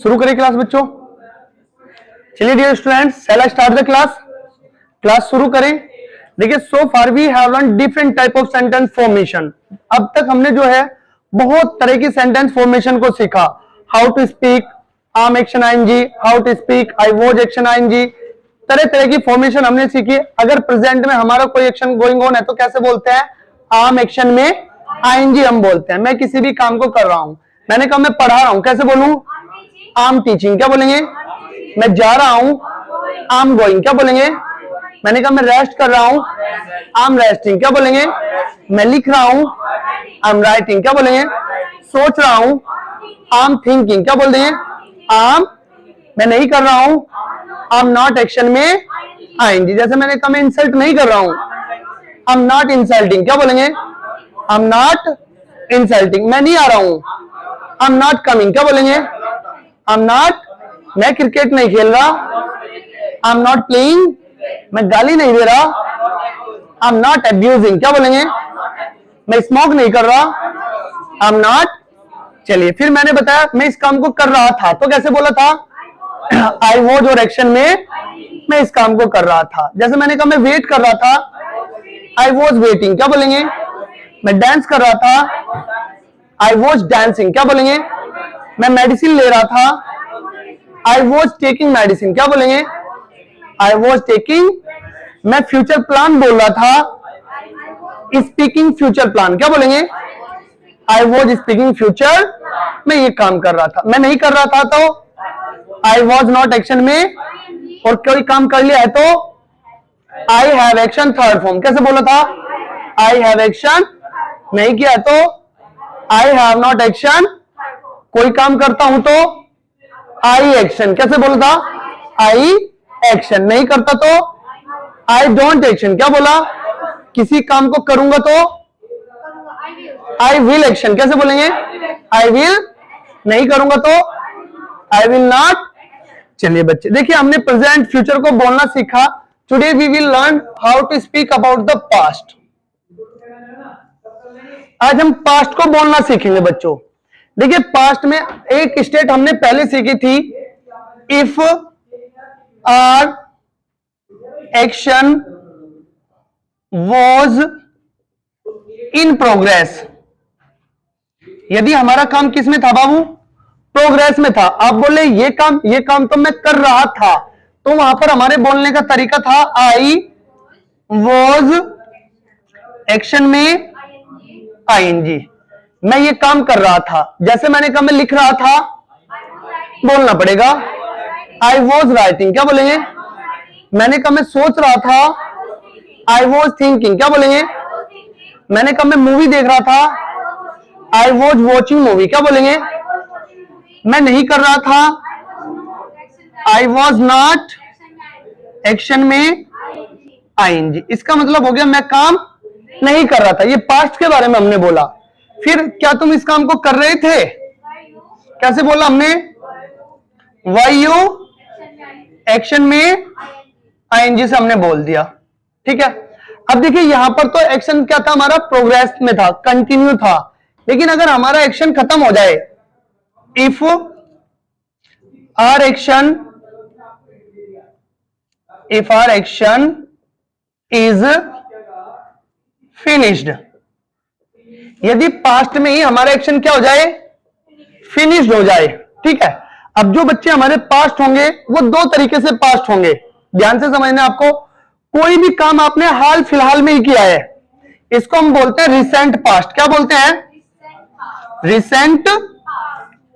शुरू करें क्लास बच्चों। चलिए dear students, shall I start the class शुरू करें। देखिए, so far we have learn different type of sentence formation. अब तक हमने जो है बहुत तरह की सेंटेंस फॉर्मेशन को सीखा। How to speak am action ING, how to speak I was action ING, तरह तरह की फॉर्मेशन हमने सीखी। अगर प्रेजेंट में हमारा कोई एक्शन गोइंग ऑन है तो कैसे बोलते हैं? आम एक्शन में आईएनजी हम बोलते हैं। मैं किसी भी काम को कर रहा हूं, मैंने कहा मैं पढ़ा रहा हूं, कैसे बोलूं? आम टीचिंग। क्या बोलेंगे? मैं जा रहा हूं, आम गोइंग। क्या बोलेंगे? मैंने कहा मैं रेस्ट कर रहा हूं, आम रेस्टिंग। क्या बोलेंगे? मैं लिख रहा हूं, आम राइटिंग। क्या बोलेंगे? सोच रहा हूं, आम थिंकिंग। क्या बोल देंगे? आम। मैं नहीं कर रहा हूं, आम नॉट एक्शन में आएंगे। जैसे मैंने कहा मैं इंसल्ट नहीं कर रहा हूं, आम नॉट इंसल्टिंग। क्या बोलेंगे? आम नॉट इंसल्टिंग। मैं नहीं आ रहा हूं, आम नॉट कमिंग। क्या बोलेंगे? आम नॉट। मैं क्रिकेट नहीं खेल रहा, आम नॉट प्लेइंग। मैं गाली नहीं दे रहा, आम नॉट अब्यूजिंग। क्या बोलेंगे? मैं स्मोक नहीं कर रहा, आम नॉट। चलिए, फिर मैंने बताया मैं इस काम को कर रहा था, तो कैसे बोला था? आई वॉज और एक्शन में मैं इस काम को कर रहा था। जैसे मैंने कहा मैं वेट कर रहा था, आई वॉज वेटिंग। क्या बोलेंगे? मैं डांस कर रहा था, आई वॉज डांसिंग। क्या बोलेंगे? मैं मेडिसिन ले रहा था, आई वॉज टेकिंग मेडिसिन। क्या बोलेंगे? I was taking. मैं फ्यूचर प्लान बोल रहा था, स्पीकिंग फ्यूचर प्लान। क्या बोलेंगे? I was speaking future. मैं ये काम कर रहा था। मैं नहीं कर रहा था तो आई वॉज नॉट एक्शन में, और कोई काम कर लिया है तो आई हैव एक्शन थर्ड फॉर्म। कैसे बोला था? आई हैव एक्शन। नहीं किया तो आई हैव नॉट एक्शन। कोई काम करता हूं तो आई एक्शन। कैसे बोला था? आई एक्शन। नहीं करता तो आई डोंट एक्शन। क्या बोला? किसी काम को करूंगा तो आई विल एक्शन। कैसे बोलेंगे? I will. नहीं करूंगा तो आई विल नॉट। चलिए बच्चे, देखिए हमने प्रेजेंट फ्यूचर को बोलना सीखा। Today we will learn how to speak about the past. आज हम पास्ट को बोलना सीखेंगे बच्चों। देखिए, पास्ट में एक स्टेट हमने पहले सीखी थी, if our action was in progress. यदि हमारा काम किस में था बाबू? प्रोग्रेस में था। आप बोले ये काम तो मैं कर रहा था, तो वहां पर हमारे बोलने का तरीका था आई वॉज एक्शन में आईएनजी। मैं ये काम कर रहा था। जैसे मैंने कहा मैं लिख रहा था, बोलना पड़ेगा आई वॉज राइटिंग। क्या बोलेंगे? मैंने कहा मैं सोच रहा था, आई वॉज थिंकिंग। क्या बोलेंगे? मैंने कहा मैं मूवी देख रहा था, आई वॉज वॉचिंग मूवी। क्या बोलेंगे? मैं नहीं कर रहा था, आई वॉज नॉट एक्शन में आईएनजी। इसका मतलब हो गया मैं काम नहीं कर रहा था। ये पास्ट के बारे में हमने बोला। फिर क्या तुम इस काम को कर रहे थे? कैसे बोला हमने? वाई यू एक्शन में आईएनजी से हमने बोल दिया। ठीक है। अब देखिए यहां पर तो एक्शन क्या था हमारा? प्रोग्रेस में था, कंटिन्यू था। लेकिन अगर हमारा एक्शन खत्म हो जाए, if our action is finished. यदि पास्ट में ही हमारा एक्शन क्या हो जाए? फिनिश्ड हो जाए। ठीक है। अब जो बच्चे हमारे पास्ट होंगे वो दो तरीके से पास्ट होंगे, ध्यान से समझना। आपको कोई भी काम आपने हाल फिलहाल में ही किया है, इसको हम बोलते हैं रिसेंट पास्ट। क्या बोलते हैं? Recent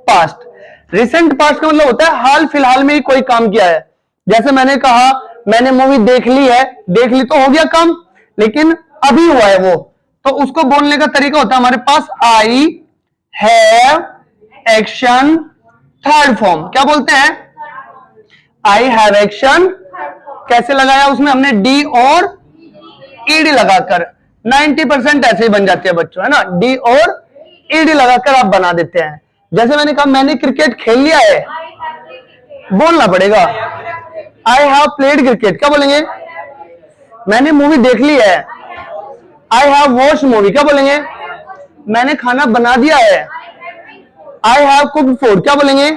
past. रिसेंट पास्ट का मतलब होता है हाल फिलहाल में ही कोई काम किया है। जैसे मैंने कहा मैंने मूवी देख ली है, देख ली तो हो गया काम, लेकिन अभी हुआ है वो, तो उसको बोलने का तरीका होता है हमारे पास I have action third form. क्या बोलते हैं? I have action. कैसे लगाया? उसमें हमने डी और ईडी लगाकर। 90% ऐसे ही बन जाते हैं बच्चों, है ना? डी और ईडी लगाकर आप बना देते हैं। जैसे मैंने कहा मैंने क्रिकेट खेल लिया है, बोलना पड़ेगा आई हैव प्लेड क्रिकेट। क्या बोलेंगे? मैंने मूवी देख ली है, आई हैव वॉच्ड मूवी। क्या बोलेंगे? मैंने खाना बना दिया है, आई हैव कुक्ड फूड। क्या बोलेंगे?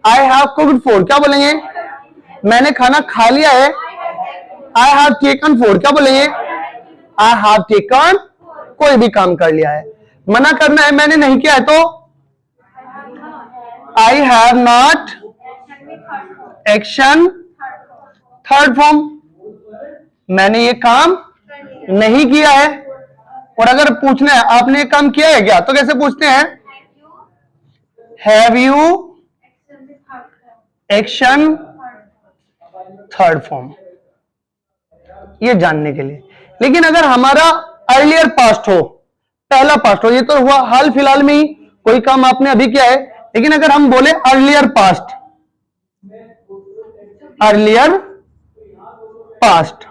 आई हैव कुक्ड फूड, क्या बोलेंगे? मैंने खाना खा लिया है। आई हैव टेकन फूड, क्या बोलेंगे? आई हैव टेकन, कोई भी काम कर लिया है। मना करना है, मैंने नहीं किया है तो I have not, action third form, मैंने ये काम नहीं किया है। और अगर पूछना है आपने ये काम किया है क्या, तो कैसे पूछते हैं? Have you, action third form, ये जानने के लिए। लेकिन अगर हमारा अर्लियर पास्ट हो, पहला पास्ट हो, ये तो हुआ हाल फिलहाल में ही, कोई काम आपने अभी किया है। लेकिन अगर हम बोले अर्लियर पास्ट, अर्लियर पास्ट,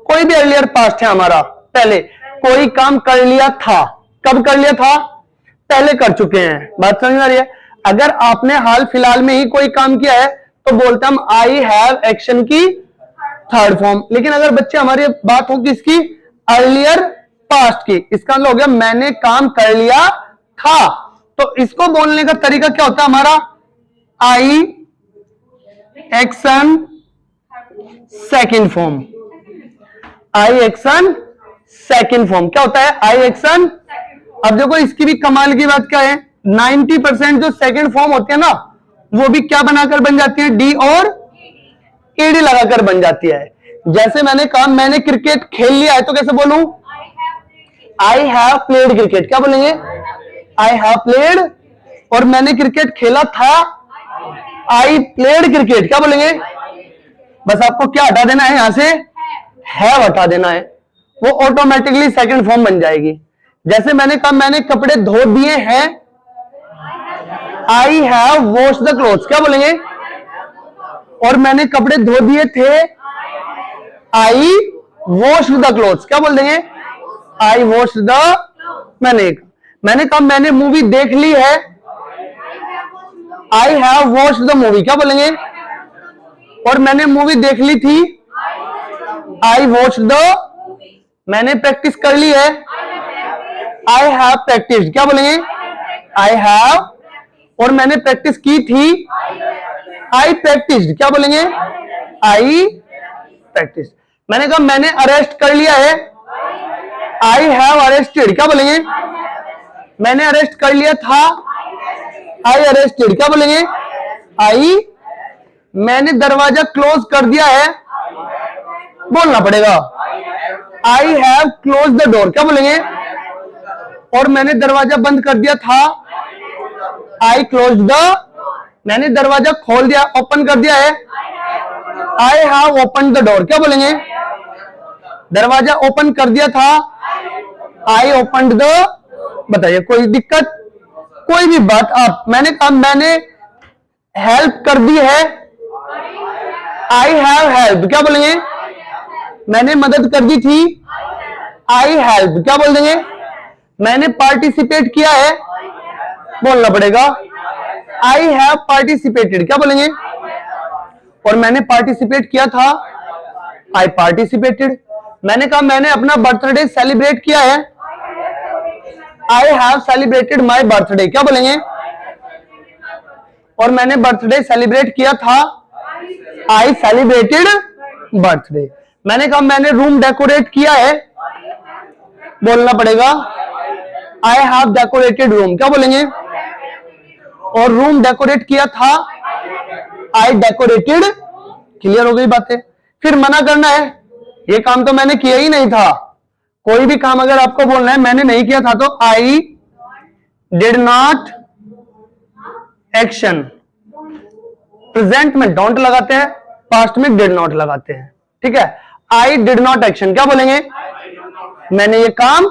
कोई भी अर्लियर पास्ट है हमारा, पहले कोई काम कर लिया था, कब कर लिया था? पहले कर चुके हैं। बात समझ में आ रही है? अगर आपने हाल फिलहाल में ही कोई काम किया है तो बोलते हम आई हैव एक्शन की थर्ड फॉर्म। लेकिन अगर बच्चे हमारी बात हो किसकी? अर्लियर पास्ट की, इसका मतलब हो गया मैंने काम कर लिया था। तो इसको बोलने का तरीका क्या होता है हमारा? आई एक्शन सेकंड फॉर्म, आई एक्शन सेकंड फॉर्म क्या होता है? आई एक्शन। अब देखो इसकी भी कमाल की बात क्या है, 90% जो सेकंड फॉर्म होती है ना, वो भी क्या बनाकर बन जाती है? डी और ईडी लगाकर बन जाती है। जैसे मैंने कहा मैंने क्रिकेट खेल लिया है, तो कैसे बोलूं? आई हैव प्लेड क्रिकेट, क्या बोलेंगे? I have played. और मैंने क्रिकेट खेला था, आई प्लेड क्रिकेट, क्या बोलेंगे? बस आपको क्या हटा देना है, यहां से हैव हटा देना है, वो ऑटोमेटिकली सेकंड फॉर्म बन जाएगी। जैसे मैंने कहा मैंने कपड़े धो दिए हैं, I have wash the clothes, क्या बोलेंगे? और मैंने कपड़े धो दिए थे, आई वॉश द क्लोथ्स, क्या बोल देंगे? आई वॉश द। मैंने कहा मैंने मूवी देख ली है, I have watch the movie, क्या बोलेंगे? और मैंने मूवी देख ली थी, आई वॉच द। मैंने प्रैक्टिस कर ली है, आई हैव प्रैक्टिस, क्या बोलेंगे? I have. और मैंने प्रैक्टिस की थी, आई प्रैक्टिस, क्या बोलेंगे? आई प्रैक्टिस। मैंने कहा मैंने अरेस्ट कर लिया है, आई हैव अरेस्टेड, क्या बोलेंगे? मैंने अरेस्ट कर लिया था, आई अरेस्टेड, क्या बोलेंगे? आई। मैंने दरवाजा क्लोज कर दिया है, बोलना पड़ेगा, I have close the door, क्या बोलेंगे? और मैंने दरवाजा बंद कर दिया था, आई क्लोज द। मैंने दरवाजा खोल दिया, ओपन कर दिया है, I have open the door, क्या बोलेंगे? दरवाजा ओपन कर दिया था, आई ओपन द। बताइए कोई दिक्कत? कोई भी बात आप, मैंने कहा मैंने हेल्प कर दी है, आई हैव हेल्प, क्या बोलेंगे? मैंने मदद कर दी थी, आई हेल्प, क्या बोल देंगे? मैंने पार्टिसिपेट किया है, बोलना पड़ेगा, आई हैव पार्टिसिपेटेड, क्या बोलेंगे? और मैंने पार्टिसिपेट किया था, आई पार्टिसिपेटेड। मैंने कहा मैंने अपना बर्थडे सेलिब्रेट किया है, I have celebrated my birthday, क्या बोलेंगे? और मैंने बर्थडे सेलिब्रेट किया था, आई सेलिब्रेटेड बर्थडे। मैंने कहा मैंने रूम डेकोरेट किया है, बोलना पड़ेगा, आई हैव डेकोरेटेड रूम, क्या बोलेंगे? और रूम डेकोरेट किया था, आई डेकोरेटेड। क्लियर हो गई बातें? फिर मना करना है, ये काम तो मैंने किया ही नहीं था। कोई भी काम अगर आपको बोलना है मैंने नहीं किया था, तो आई डिड नॉट एक्शन। प्रेजेंट में डोंट लगाते हैं, पास्ट में डिड नॉट लगाते हैं, ठीक है? आई डिड नॉट एक्शन, क्या बोलेंगे? मैंने ये काम।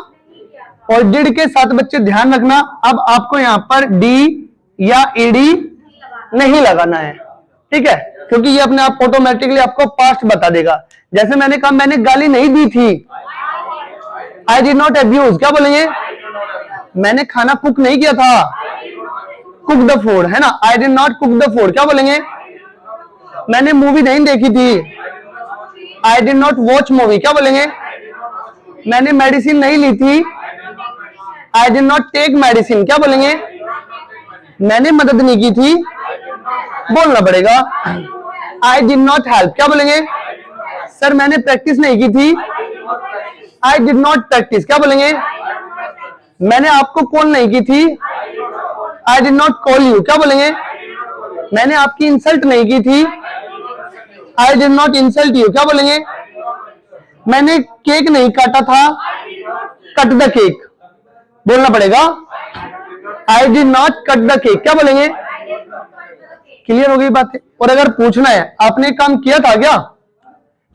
और डिड के साथ बच्चे ध्यान रखना, अब आपको यहां पर डी या ईडी नहीं लगाना है, ठीक है? क्योंकि ये अपने आप ऑटोमेटिकली आपको पास्ट बता देगा। जैसे मैंने कहा मैंने गाली नहीं दी थी, आई डिड नॉट अब्यूज, क्या बोलेंगे? मैंने खाना कुक नहीं किया था, कुक द फूड, है ना? I did not cook the food, क्या बोलेंगे? मैंने मूवी नहीं देखी थी, I did not watch movie, क्या बोलेंगे? मैंने मेडिसिन नहीं ली थी, I did not take medicine, क्या बोलेंगे? मैंने मदद नहीं की थी, बोलना पड़ेगा। आई डिड नॉट हेल्प, क्या बोलेंगे? सर मैंने प्रैक्टिस नहीं की थी। आई डिड नॉट प्रैक्टिस, क्या बोलेंगे? मैंने आपको कॉल नहीं की थी। I did not call you, क्या बोलेंगे? मैंने आपकी इंसल्ट नहीं की थी। I did not insult you, क्या बोलेंगे? मैंने केक नहीं काटा था। कट द केक, बोलना पड़ेगा। आई did not cut the cake, क्या बोलेंगे? क्लियर हो गई बात है। और अगर पूछना है आपने काम किया था क्या,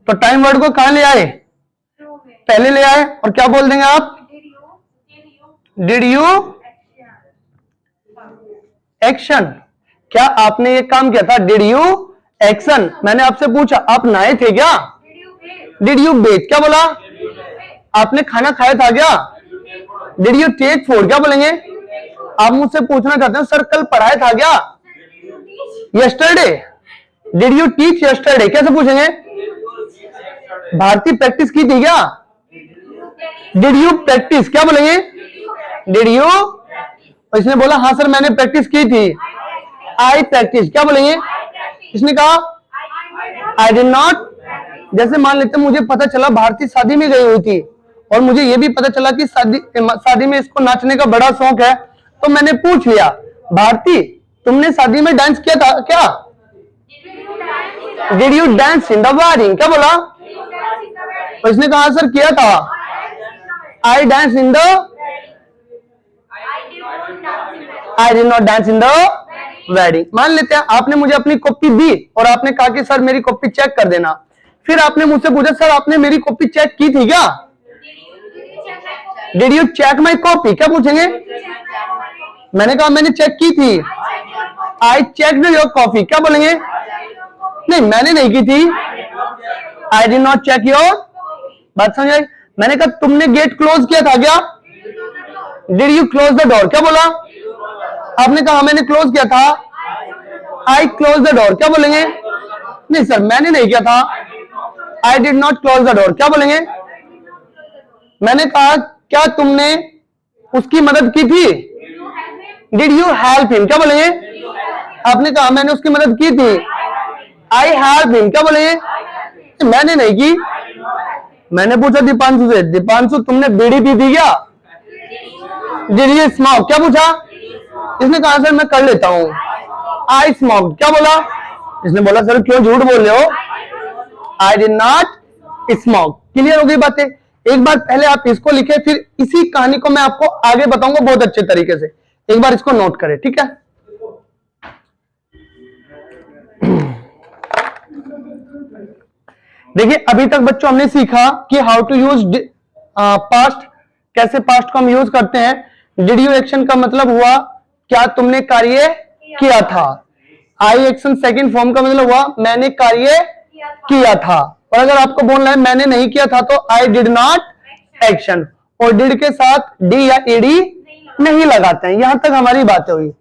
तो टाइम वर्ड को कहां ले आए? पहले ले आए। और क्या बोल देंगे आप? डिड यू एक्शन, क्या आपने ये काम किया था? Did you action. मैंने आपसे पूछा आप नहाए थे क्या? डिड यू बेथ, क्या बोला? आपने खाना खाया था क्या? डिड यू टेक फूड, क्या बोलेंगे? आप मुझसे पूछना चाहते हैं सर कल पढ़ाया था क्या? Yesterday. Did you teach yesterday, कैसे पूछेंगे? भारती प्रैक्टिस की थी क्या? डिड यू प्रैक्टिस, क्या बोलेंगे? डिड यू, इसने बोला हाँ सर मैंने प्रैक्टिस की थी। आई प्रैक्टिस, क्या बोलेंगे? इसने कहा आई डिड नॉट। जैसे मान लेते मुझे पता चला भारती शादी में गई हुई थी और मुझे यह भी पता चला कि शादी में इसको नाचने का बड़ा शौक है, तो मैंने पूछ लिया भारती तुमने शादी में डांस किया था क्या? Did you dance in the wedding, क्या बोला? तो इसने कहा सर किया था। I dance in the, I did not dance in the wedding. मान लेते हैं आपने मुझे अपनी कॉपी दी और आपने कहा कि सर मेरी कॉपी चेक कर देना। फिर आपने मुझसे पूछा सर आपने मेरी कॉपी चेक की थी क्या? Did you check my copy, क्या पूछेंगे? मैंने कहा मैंने चेक की थी। आई चेक्ड योर कॉपी, क्या बोलेंगे? नहीं मैंने नहीं की थी। I did not check your, बात समझ आई? मैंने कहा तुमने गेट क्लोज किया था क्या? Did you close the door, क्या बोला? आपने कहा मैंने क्लोज किया था। आई क्लोज द डोर, क्या बोलेंगे? नहीं सर मैंने नहीं किया था। I did not close the door, क्या बोलेंगे? मैंने कहा क्या तुमने उसकी मदद की थी? डिड यू हेल्प हिम, क्या बोलेंगे? आपने कहा मैंने उसकी मदद की थी। आई हेल्प हिम, क्या बोलेंगे? मैंने नहीं की। मैंने पूछा दीपांशु से दीपांशु तुमने बीड़ी पी थी क्या? डिड यू स्मोक, क्या पूछा? इसने कहा सर मैं कर लेता हूं। आई स्मोक, क्या बोला? इसने बोला सर क्यों झूठ बोल रहे हो? आई डिड नॉट स्मोक। क्लियर हो गई बातें? एक बार पहले आप इसको लिखे, फिर इसी कहानी को मैं आपको आगे बताऊंगा बहुत अच्छे तरीके से। एक बार इसको नोट करें, ठीक है? देखिए अभी तक बच्चों हमने सीखा कि हाउ टू यूज पास्ट, कैसे पास्ट को हम यूज करते हैं। डिड यू एक्शन का मतलब हुआ क्या तुमने कार्य किया था। आई एक्शन सेकंड फॉर्म का मतलब हुआ मैंने कार्य किया था। और अगर आपको बोलना है मैंने नहीं किया था तो आई डिड नॉट एक्शन। और डिड के साथ डी या एडी नहीं लगाते हैं। यहां तक हमारी बातें हुई।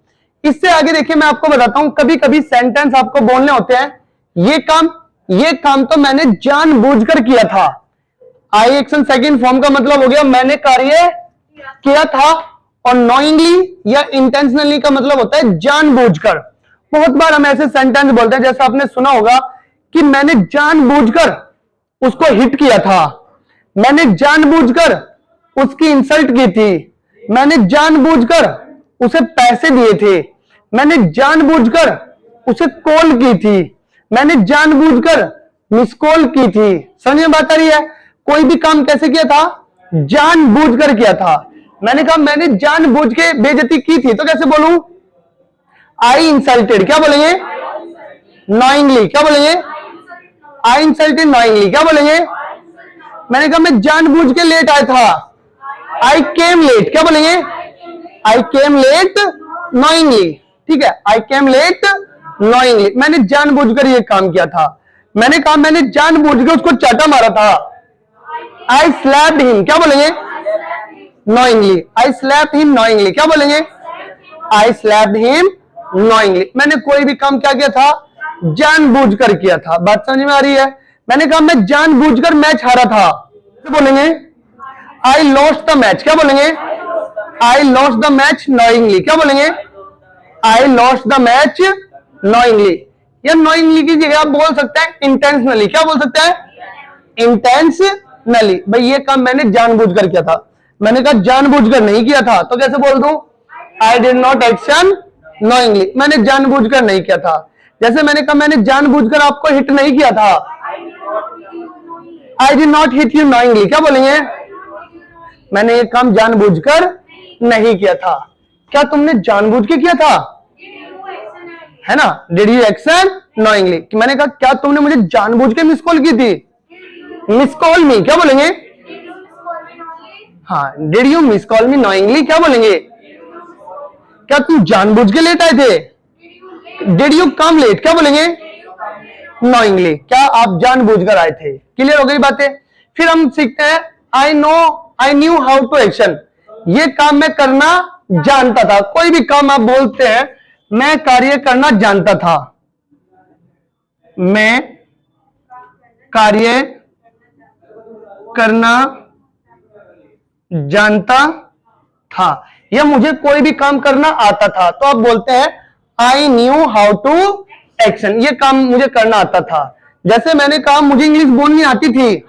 इससे आगे देखिए मैं आपको बताता हूं, कभी कभी सेंटेंस आपको बोलने होते हैं ये काम तो मैंने जानबूझकर किया था। आई एक्शन सेकंड फॉर्म का मतलब हो गया मैंने कार्य किया था। और नोइंगली या इंटेंशनली का मतलब होता है जानबूझकर। बहुत बार हम ऐसे सेंटेंस बोलते हैं जैसे आपने सुना होगा कि मैंने जानबूझकर उसको हिट किया था, मैंने जानबूझकर उसकी इंसल्ट की थी, मैंने जानबूझकर उसे पैसे दिए थे, मैंने जानबूझकर उसे कॉल की थी, मैंने जानबूझकर मिस कॉल की थी। समझ में बात आ रही है? कोई भी काम कैसे किया था? जानबूझकर किया था। मैंने कहा मैंने जानबूझ के बेइज्जती की थी, तो कैसे बोलूं? आई इंसल्टेड, क्या बोलेंगे? नॉइंगली, क्या बोलेंगे? आई इंसल्टेड नॉइंगली, क्या बोलेंगे? मैंने कहा मैं जानबूझ के लेट आया था। आई केम लेट, क्या बोलेंगे? आई केम लेट नॉइंगली। ठीक है, आई केम लेट नॉइंगली। मैंने जानबूझकर ये काम किया था। मैंने कहा मैंने जानबूझ के उसको चाटा मारा था। आई स्लैप्ड हिम, क्या बोलेंगे? नॉइंगली। आई स्लैप्ड हिम नॉइंगली, क्या बोलेंगे? आई स्लैप्ड हिम नॉइंगली। मैंने कोई भी काम क्या किया था? जानबूझकर किया था। बात समझ में आ रही है? मैंने कहा मैं जानबूझकर मैच हारा था, तो बोलेंगे आई लॉस्ट द मैच, क्या बोलेंगे? आई लॉस्ट द मैच नॉइंगली, क्या बोलेंगे? आई लॉस्ट द मैच नॉइंगली, या नॉइंगली की जगह आप बोल सकते हैं इंटेंशनली। क्या बोल सकते हैं? इंटेंशनली। भाई ये काम मैंने जानबूझकर किया था। मैंने कहा जानबूझकर नहीं किया था, तो कैसे बोल दूं? आई डिड नॉट एक्शन नॉइंगली, मैंने जानबूझकर नहीं किया था। जैसे मैंने कहा मैंने जानबूझकर आपको हिट नहीं किया था, I did not hit you knowingly. क्या बोलेंगे? मैंने ये काम जानबूझकर नहीं किया था। क्या तुमने जानबूझ के किया था? है ना, डिड यू एक्शन नॉइंगली। मैंने कहा क्या तुमने मुझे जानबूझ के मिस कॉल की थी? Miss call me. क्या बोलेंगे? हाँ, did you miss call me knowingly. क्या बोलेंगे? क्या तुम जानबूझ के लेट आए थे? Did you come late. क्या बोलेंगे? नॉइंगली। क्या आप जानबूझकर आए थे? क्लियर हो गई बातें? फिर हम सीखते हैं I knew how to action. ये काम मैं करना जानता था। कोई भी काम आप बोलते हैं मैं कार्य करना जानता था, मैं कार्य करना जानता था, या मुझे कोई भी काम करना आता था, तो आप बोलते हैं I knew how to action. ये काम मुझे करना आता था। जैसे मैंने कहा मुझे इंग्लिश बोलनी आती थी,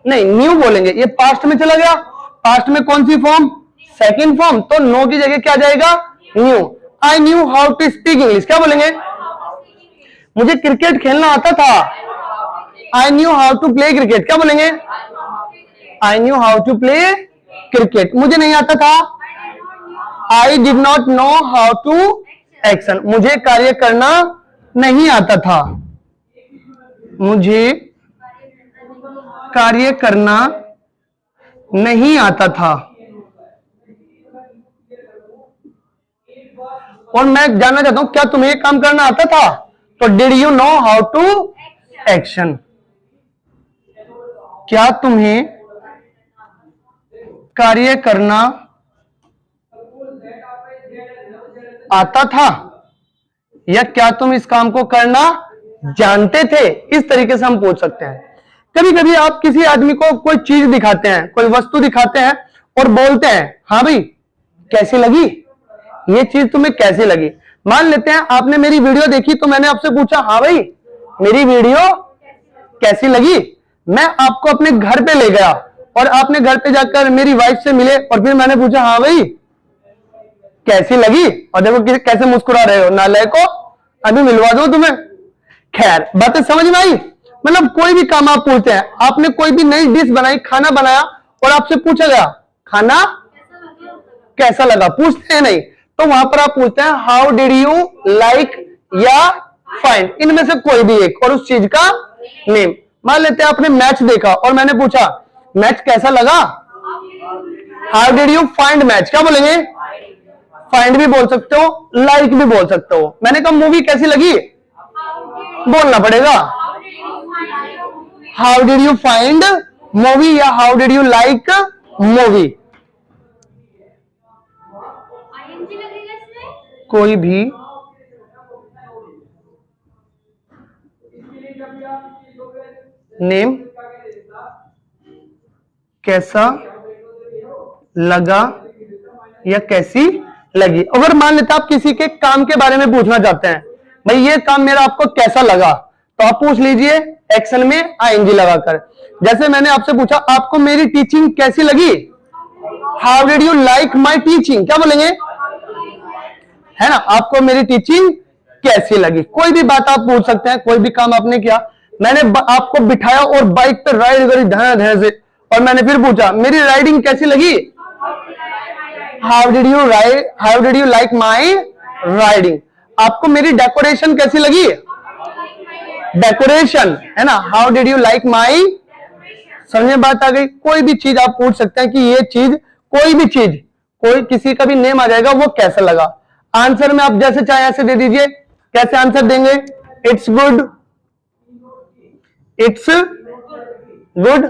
नहीं न्यू बोलेंगे, ये पास्ट में चला गया। पास्ट में कौन सी फॉर्म? सेकंड फॉर्म, तो नो की जगह क्या जाएगा? Knew. I knew how to speak English. क्या बोलेंगे? मुझे क्रिकेट खेलना आता था, I knew how to play cricket. क्या बोलेंगे? I knew how to play cricket. मुझे नहीं आता था, I did not know how to action. मुझे कार्य करना नहीं आता था, मुझे कार्य करना नहीं आता था। और मैं जानना चाहता हूं क्या तुम्हें काम करना आता था? तो did you know how to action. क्या तुम्हें कार्य करना आता था, या क्या तुम इस काम को करना जानते थे? इस तरीके से हम पूछ सकते हैं। कभी कभी आप किसी आदमी को कोई चीज दिखाते हैं, कोई वस्तु दिखाते हैं और बोलते हैं हाँ भाई कैसी लगी, ये चीज तुम्हें कैसी लगी। मान लेते हैं आपने मेरी वीडियो देखी, तो मैंने आपसे पूछा हाँ भाई मेरी वीडियो कैसी लगी। मैं आपको अपने घर पे ले गया और आपने घर पे जाकर मेरी वाइफ से मिले और फिर मैंने पूछा हाँ भाई कैसी लगी, और देखो कैसे मुस्कुरा रहे हो, नालायक को अभी मिलवा दो तुम्हें। खैर बातें समझ में आई? मतलब कोई भी काम आप पूछते हैं, आपने कोई भी नई डिश बनाई, खाना बनाया और आपसे पूछा गया खाना कैसा लगा, पूछते हैं नहीं, तो वहां पर आप पूछते हैं हाउ डिड यू लाइक या फाइंड, इनमें से कोई भी एक, और उस चीज का नेम। मान लेते हैं आपने मैच देखा और मैंने पूछा मैच कैसा लगा, how did you find match. क्या बोलेंगे? फाइंड भी बोल सकते हो, लाइक भी बोल सकते हो। मैंने कहा मूवी कैसी लगी, बोलना पड़ेगा how did you find movie या how did you like movie. कोई भी नेम कैसा लगा या कैसी लगी। अगर मान लेते आप किसी के काम के बारे में पूछना चाहते हैं, भाई ये काम मेरा आपको कैसा लगा, तो आप पूछ लीजिए एक्शन में आईएनजी लगाकर। जैसे मैंने आपसे पूछा आपको मेरी टीचिंग कैसी लगी, how did you like my teaching. क्या बोलेंगे? है ना, आपको मेरी टीचिंग कैसी लगी। कोई भी बात आप पूछ सकते हैं, कोई भी काम आपने किया, मैंने आपको बिठाया और बाइक पर राइड करी धैर्य धैर्य से, और मैंने फिर पूछा मेरी राइडिंग कैसी लगी, how did you like my riding. आपको मेरी डेकोरेशन कैसी लगी, डेकोरेशन, है ना, how did you like my. समझे बात आ गई? कोई भी चीज आप पूछ सकते हैं कि ये चीज, कोई भी चीज, कोई किसी का भी नेम आ जाएगा, वो कैसा लगा। आंसर में आप जैसे चाहे ऐसे दे दीजिए। कैसे आंसर देंगे? इट्स गुड, इट्स गुड,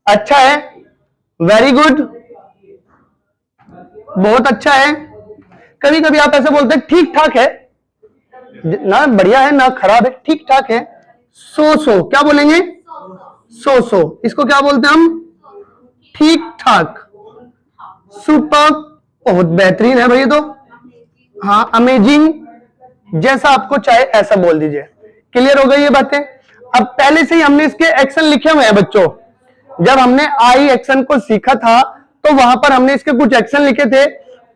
अच्छा है, वेरी गुड, बहुत अच्छा है। कभी कभी आप ऐसे बोलते हैं ठीक ठाक है, ना बढ़िया है ना खराब है, ठीक ठाक है। सो क्या बोलेंगे? सो इसको क्या बोलते हैं हम? ठीक ठाक। सुपर, बहुत बेहतरीन है भाई तो। हाँ, अमेजिंग, जैसा आपको चाहे ऐसा बोल दीजिए। क्लियर हो गई ये बातें? अब पहले से ही हमने इसके एक्शन लिखे हुए हैं बच्चों। जब हमने आई एक्शन को सीखा था तो वहां पर हमने इसके कुछ एक्शन लिखे थे,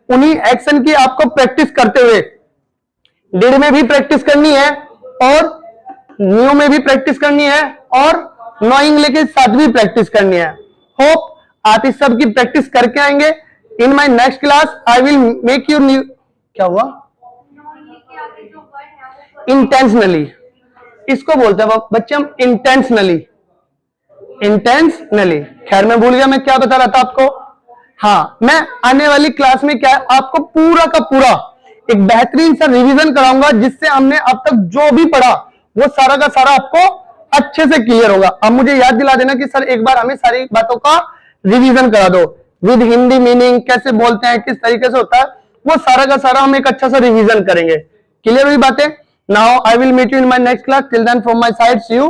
उन्हीं एक्शन की आपको प्रैक्टिस करते हुए डिड में भी प्रैक्टिस करनी है और न्यू में भी प्रैक्टिस करनी है और नोइंग लेके साथ भी प्रैक्टिस करनी है। होप आप इस सब की प्रैक्टिस करके आएंगे। इन my next class I will make you new, क्या हुआ, इंटेंशनली, इसको बोलते हैं बच्चे हम इंटेंशनली, इंटेंशनली। खैर मैं भूल गया मैं क्या बता रहा था आपको। हाँ, मैं आने वाली क्लास में क्या आपको पूरा का पूरा एक बेहतरीन सा रिवीजन कराऊंगा, जिससे हमने अब तक जो भी पढ़ा वो सारा का सारा आपको अच्छे से क्लियर होगा। अब मुझे याद दिला देना कि सर एक बार हमें सारी बातों का रिवीजन करा दो, विद हिंदी मीनिंग कैसे बोलते हैं, किस तरीके से होता है, वो सारा का सारा हम एक अच्छा सा रिवीजन करेंगे। क्लियर हुई बातें? Now I will meet you in my next class. Till then from my side see you,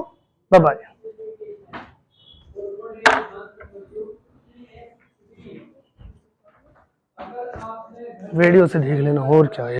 bye bye. Video से देख लेना और क्या है।